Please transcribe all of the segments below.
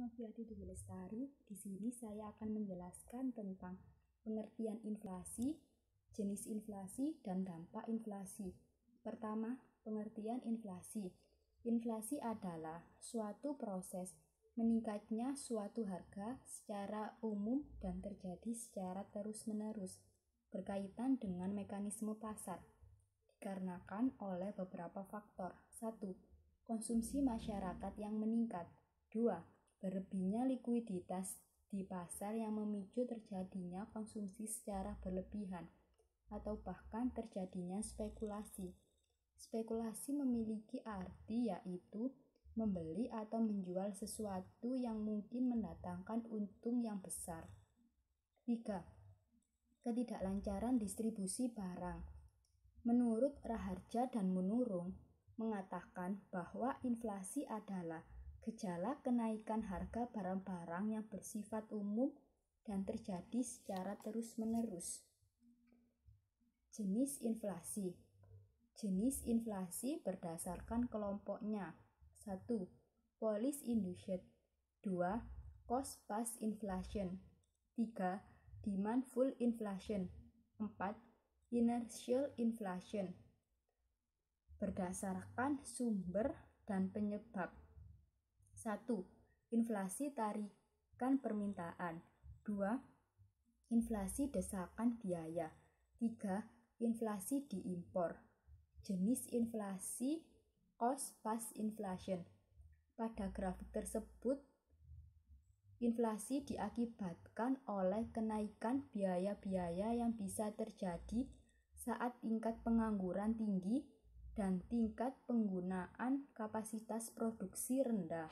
Noviati Dwi Lestari. Di sini saya akan menjelaskan tentang pengertian inflasi, jenis inflasi, dan dampak inflasi. Pertama, pengertian inflasi. Inflasi adalah suatu proses meningkatnya suatu harga secara umum dan terjadi secara terus-menerus berkaitan dengan mekanisme pasar, dikarenakan oleh beberapa faktor. 1. Konsumsi masyarakat yang meningkat. 2. Berlebihnya likuiditas di pasar yang memicu terjadinya konsumsi secara berlebihan atau bahkan terjadinya spekulasi. Spekulasi memiliki arti yaitu membeli atau menjual sesuatu yang mungkin mendatangkan untung yang besar. 3. Ketidaklancaran distribusi barang. Menurut Raharja dan Munurung mengatakan bahwa inflasi adalah gejala kenaikan harga barang-barang yang bersifat umum dan terjadi secara terus-menerus. Jenis inflasi. Jenis inflasi berdasarkan kelompoknya. 1. Policy induced. 2. Cost plus inflation. 3. Demandful inflation. 4. Inertial inflation. Berdasarkan sumber dan penyebab. 1. Inflasi tarikan permintaan. 2. Inflasi desakan biaya. 3. Inflasi diimpor. Jenis inflasi cost plus inflation. Pada grafik tersebut, inflasi diakibatkan oleh kenaikan biaya-biaya yang bisa terjadi saat tingkat pengangguran tinggi dan tingkat penggunaan kapasitas produksi rendah.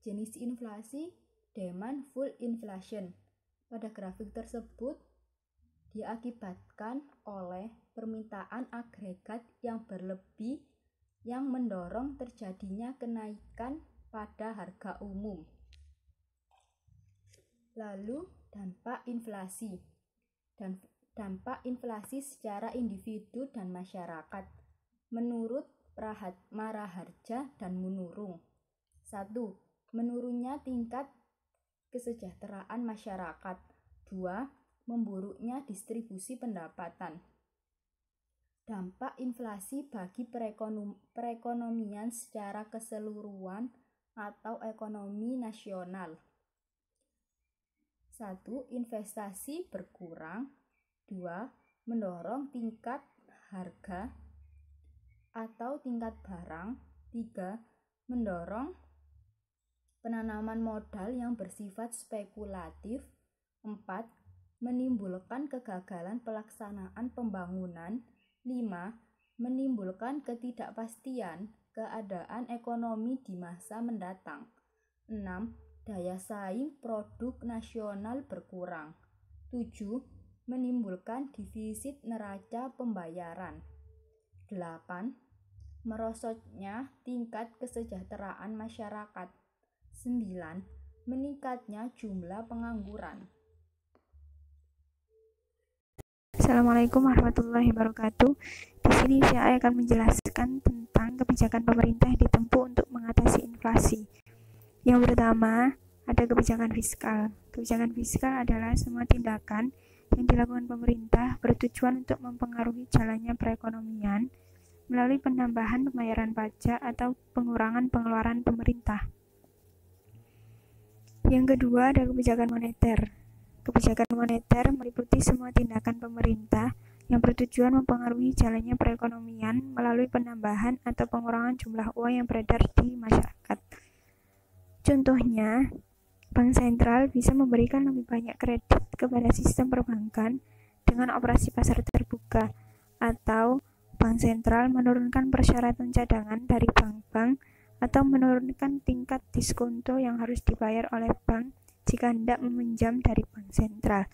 Jenis inflasi demandful inflation. Pada grafik tersebut diakibatkan oleh permintaan agregat yang berlebih yang mendorong terjadinya kenaikan pada harga umum. Lalu dampak inflasi. Dampak inflasi secara individu dan masyarakat. Menurut Raharja dan Munurung. 1. Menurunnya tingkat kesejahteraan masyarakat. 2. Memburuknya distribusi pendapatan. Dampak inflasi bagi perekonomian secara keseluruhan atau ekonomi nasional. 1. Investasi berkurang. 2. Mendorong tingkat harga atau tingkat barang. 3. Mendorong penanaman modal yang bersifat spekulatif. 4. Menimbulkan kegagalan pelaksanaan pembangunan. 5. Menimbulkan ketidakpastian keadaan ekonomi di masa mendatang. 6. Daya saing produk nasional berkurang. 7. Menimbulkan defisit neraca pembayaran. 8. Merosotnya tingkat kesejahteraan masyarakat. 9. Meningkatnya jumlah pengangguran. Assalamualaikum warahmatullahi wabarakatuh. Di sini saya akan menjelaskan tentang kebijakan pemerintah yang ditempuh untuk mengatasi inflasi. Yang pertama, ada kebijakan fiskal. Kebijakan fiskal adalah semua tindakan yang dilakukan pemerintah bertujuan untuk mempengaruhi jalannya perekonomian melalui penambahan pembayaran pajak atau pengurangan pengeluaran pemerintah. Yang kedua, ada kebijakan moneter. Kebijakan moneter meliputi semua tindakan pemerintah yang bertujuan mempengaruhi jalannya perekonomian melalui penambahan atau pengurangan jumlah uang yang beredar di masyarakat. Contohnya, Bank Sentral bisa memberikan lebih banyak kredit kepada sistem perbankan dengan operasi pasar terbuka, atau Bank Sentral menurunkan persyaratan cadangan dari bank-bank atau menurunkan tingkat diskonto yang harus dibayar oleh bank jika hendak meminjam dari Bank Sentral.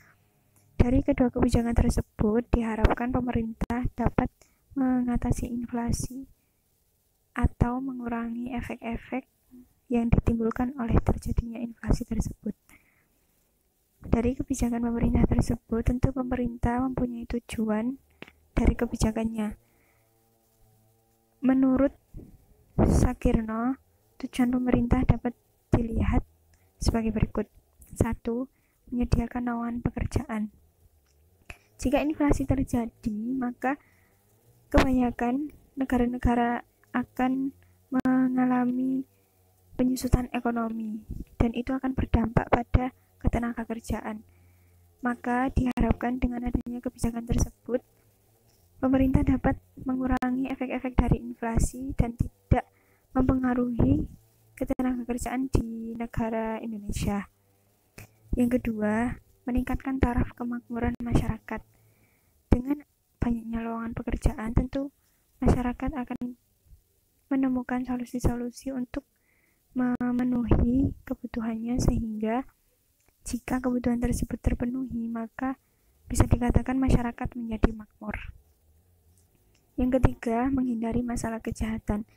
Dari kedua kebijakan tersebut, diharapkan pemerintah dapat mengatasi inflasi atau mengurangi efek-efek yang ditimbulkan oleh terjadinya inflasi tersebut. Dari kebijakan pemerintah tersebut, tentu pemerintah mempunyai tujuan dari kebijakannya. Menurut Sakirno, tujuan pemerintah dapat dilihat sebagai berikut. 1. Menyediakan lowongan pekerjaan. Jika inflasi terjadi, maka kebanyakan negara-negara akan mengalami penyusutan ekonomi, dan itu akan berdampak pada ketenagakerjaan. Maka diharapkan dengan adanya kebijakan tersebut, pemerintah dapat mengurangi efek-efek dari inflasi dan tidak mempengaruhi ketenagakerjaan di negara Indonesia. Yang kedua, meningkatkan taraf kemakmuran masyarakat. Dengan banyaknya lowongan pekerjaan, tentu masyarakat akan menemukan solusi-solusi untuk memenuhi kebutuhannya, sehingga jika kebutuhan tersebut terpenuhi, maka bisa dikatakan masyarakat menjadi makmur. Yang ketiga, menghindari masalah kejahatan.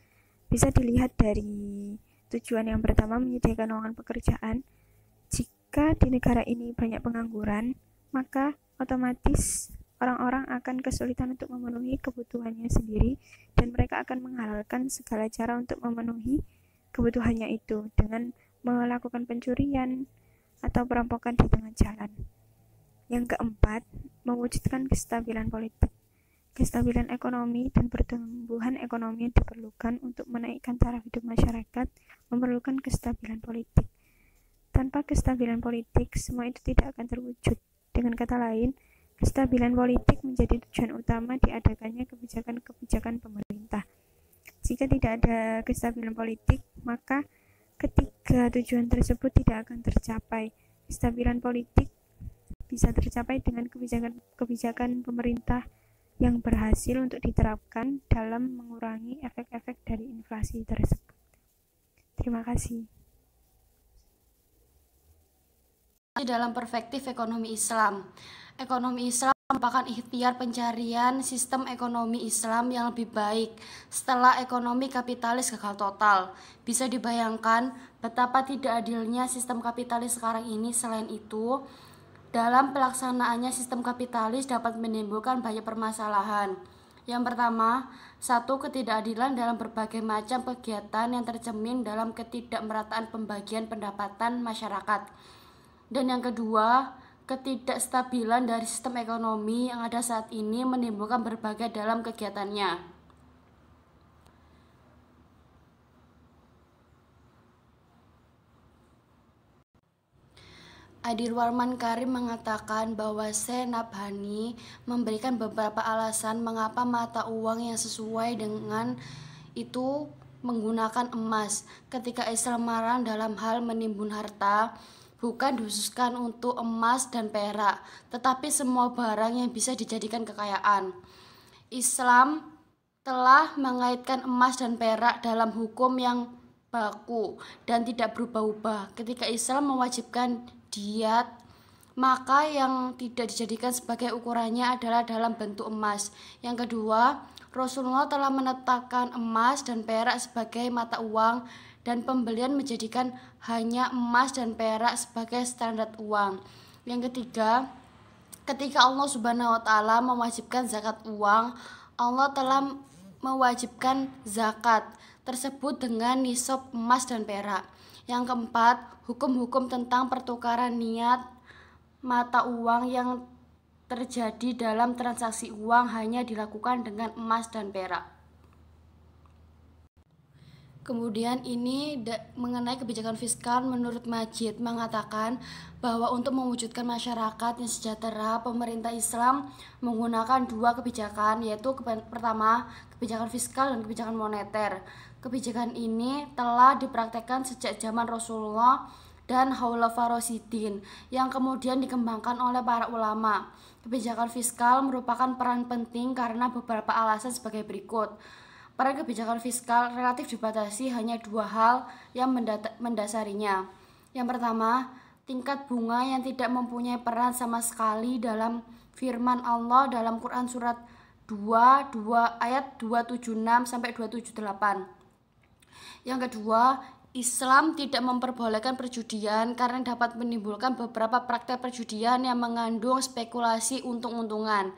Bisa dilihat dari tujuan yang pertama, menyediakan lowongan pekerjaan. Jika di negara ini banyak pengangguran, maka otomatis orang-orang akan kesulitan untuk memenuhi kebutuhannya sendiri, dan mereka akan menghalalkan segala cara untuk memenuhi kebutuhannya itu dengan melakukan pencurian atau perampokan di tengah jalan. Yang keempat, mewujudkan kestabilan politik. Kestabilan ekonomi dan pertumbuhan ekonomi yang diperlukan untuk menaikkan taraf hidup masyarakat memerlukan kestabilan politik. Tanpa kestabilan politik, semua itu tidak akan terwujud. Dengan kata lain, kestabilan politik menjadi tujuan utama diadakannya kebijakan-kebijakan pemerintah. Jika tidak ada kestabilan politik, maka ketiga tujuan tersebut tidak akan tercapai. Kestabilan politik bisa tercapai dengan kebijakan pemerintah yang berhasil untuk diterapkan dalam mengurangi efek-efek dari inflasi tersebut. Terima kasih. Dalam perspektif ekonomi Islam, ekonomi Islam merupakan ikhtiar pencarian sistem ekonomi Islam yang lebih baik setelah ekonomi kapitalis gagal total. Bisa dibayangkan betapa tidak adilnya sistem kapitalis sekarang ini. Selain itu, dalam pelaksanaannya sistem kapitalis dapat menimbulkan banyak permasalahan. Yang pertama, satu, ketidakadilan dalam berbagai macam kegiatan yang tercermin dalam ketidakmerataan pembagian pendapatan masyarakat. Dan yang kedua, ketidakstabilan dari sistem ekonomi yang ada saat ini menimbulkan berbagai dalam kegiatannya. Adirwarman Karim mengatakan bahwa Senabhani memberikan beberapa alasan mengapa mata uang yang sesuai dengan itu menggunakan emas. Ketika Islam melarang dalam hal menimbun harta, bukan dikhususkan untuk emas dan perak, tetapi semua barang yang bisa dijadikan kekayaan. Islam telah mengaitkan emas dan perak dalam hukum yang baku dan tidak berubah-ubah. Ketika Islam mewajibkan diat, maka yang tidak dijadikan sebagai ukurannya adalah dalam bentuk emas. Yang kedua, Rasulullah telah menetapkan emas dan perak sebagai mata uang, dan pembelian menjadikan hanya emas dan perak sebagai standar uang. Yang ketiga, ketika Allah Subhanahu wa Ta'ala mewajibkan zakat uang, Allah telah mewajibkan zakat tersebut dengan nisab emas dan perak. Yang keempat, hukum-hukum tentang pertukaran niat mata uang yang terjadi dalam transaksi uang hanya dilakukan dengan emas dan perak. Kemudian ini mengenai kebijakan fiskal, menurut Majid mengatakan bahwa untuk mewujudkan masyarakat yang sejahtera, pemerintah Islam menggunakan dua kebijakan, yaitu pertama kebijakan fiskal dan kebijakan moneter. Kebijakan ini telah dipraktekkan sejak zaman Rasulullah dan Khulafaur Rasyidin yang kemudian dikembangkan oleh para ulama. Kebijakan fiskal merupakan peran penting karena beberapa alasan sebagai berikut. Peran kebijakan fiskal relatif dibatasi hanya dua hal yang mendasarinya. Yang pertama, tingkat bunga yang tidak mempunyai peran sama sekali dalam firman Allah dalam Quran surat 2 ayat 276 sampai 278. Yang kedua, Islam tidak memperbolehkan perjudian karena dapat menimbulkan beberapa praktek perjudian yang mengandung spekulasi untung-untungan.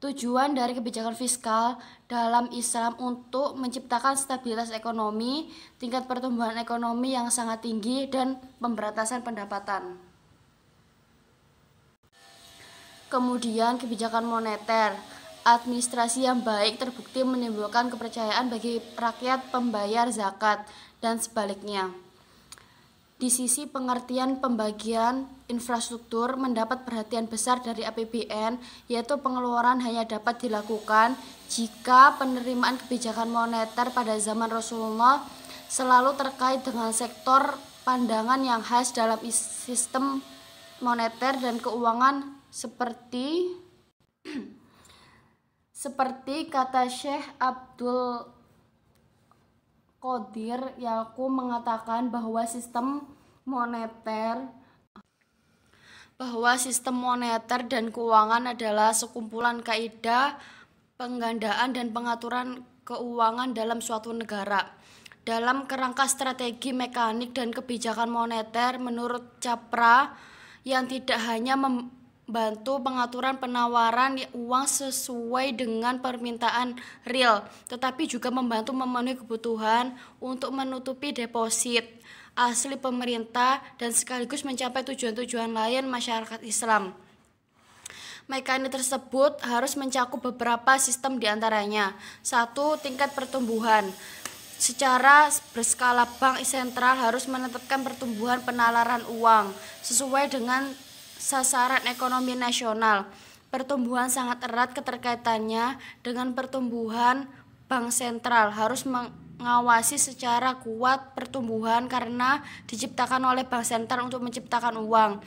Tujuan dari kebijakan fiskal dalam Islam untuk menciptakan stabilitas ekonomi, tingkat pertumbuhan ekonomi yang sangat tinggi, dan pemberantasan pendapatan. Kemudian kebijakan moneter. Administrasi yang baik terbukti menimbulkan kepercayaan bagi rakyat pembayar zakat dan sebaliknya. Di sisi pengertian pembagian infrastruktur mendapat perhatian besar dari APBN, yaitu pengeluaran hanya dapat dilakukan jika penerimaan kebijakan moneter pada zaman Rasulullah selalu terkait dengan sektor pandangan yang khas dalam sistem moneter dan keuangan seperti kata Syekh Abdul Qadir Yaqub mengatakan bahwa sistem moneter dan keuangan adalah sekumpulan kaidah penggandaan dan pengaturan keuangan dalam suatu negara. Dalam kerangka strategi mekanik dan kebijakan moneter menurut Capra yang tidak hanya membantu pengaturan penawaran uang sesuai dengan permintaan real, tetapi juga membantu memenuhi kebutuhan untuk menutupi deposit asli pemerintah dan sekaligus mencapai tujuan-tujuan lain masyarakat Islam. Mekanisme tersebut harus mencakup beberapa sistem diantaranya. 1. Tingkat pertumbuhan. Secara berskala, bank sentral harus menetapkan pertumbuhan penalaran uang sesuai dengan sasaran ekonomi nasional. Pertumbuhan sangat erat keterkaitannya dengan pertumbuhan bank sentral, harus mengawasi secara kuat pertumbuhan karena diciptakan oleh bank sentral untuk menciptakan uang.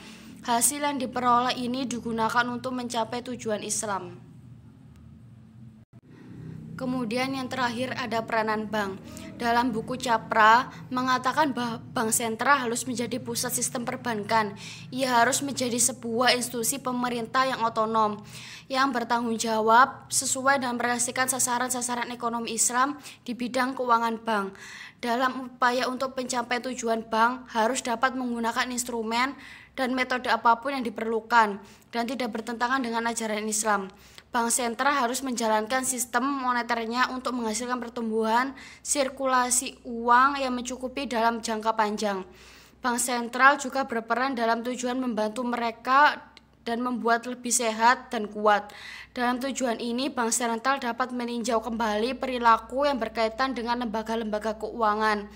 Hasil yang diperoleh ini digunakan untuk mencapai tujuan Islam. Kemudian yang terakhir ada peranan bank. Dalam buku Capra mengatakan bahwa bank sentral harus menjadi pusat sistem perbankan. Ia harus menjadi sebuah institusi pemerintah yang otonom, yang bertanggung jawab sesuai dan merealisasikan sasaran-sasaran ekonomi Islam di bidang keuangan bank. Dalam upaya untuk mencapai tujuan, bank harus dapat menggunakan instrumen dan metode apapun yang diperlukan dan tidak bertentangan dengan ajaran Islam. Bank sentral harus menjalankan sistem moneternya untuk menghasilkan pertumbuhan sirkulasi uang yang mencukupi dalam jangka panjang. Bank sentral juga berperan dalam tujuan membantu mereka dan membuat lebih sehat dan kuat. Dalam tujuan ini, bank sentral dapat meninjau kembali perilaku yang berkaitan dengan lembaga-lembaga keuangan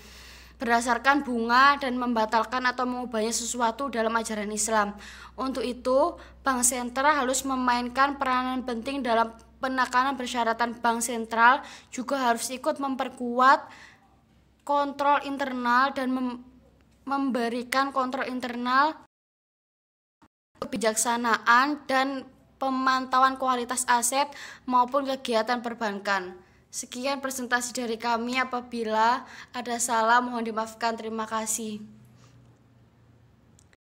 berdasarkan bunga dan membatalkan atau mengubahnya sesuatu dalam ajaran Islam. Untuk itu, bank sentral harus memainkan peranan penting dalam penekanan persyaratan. Bank sentral juga harus ikut memperkuat kontrol internal dan memberikan kontrol internal, kebijaksanaan, dan pemantauan kualitas aset maupun kegiatan perbankan. Sekian presentasi dari kami. Apabila ada salah mohon dimaafkan. Terima kasih.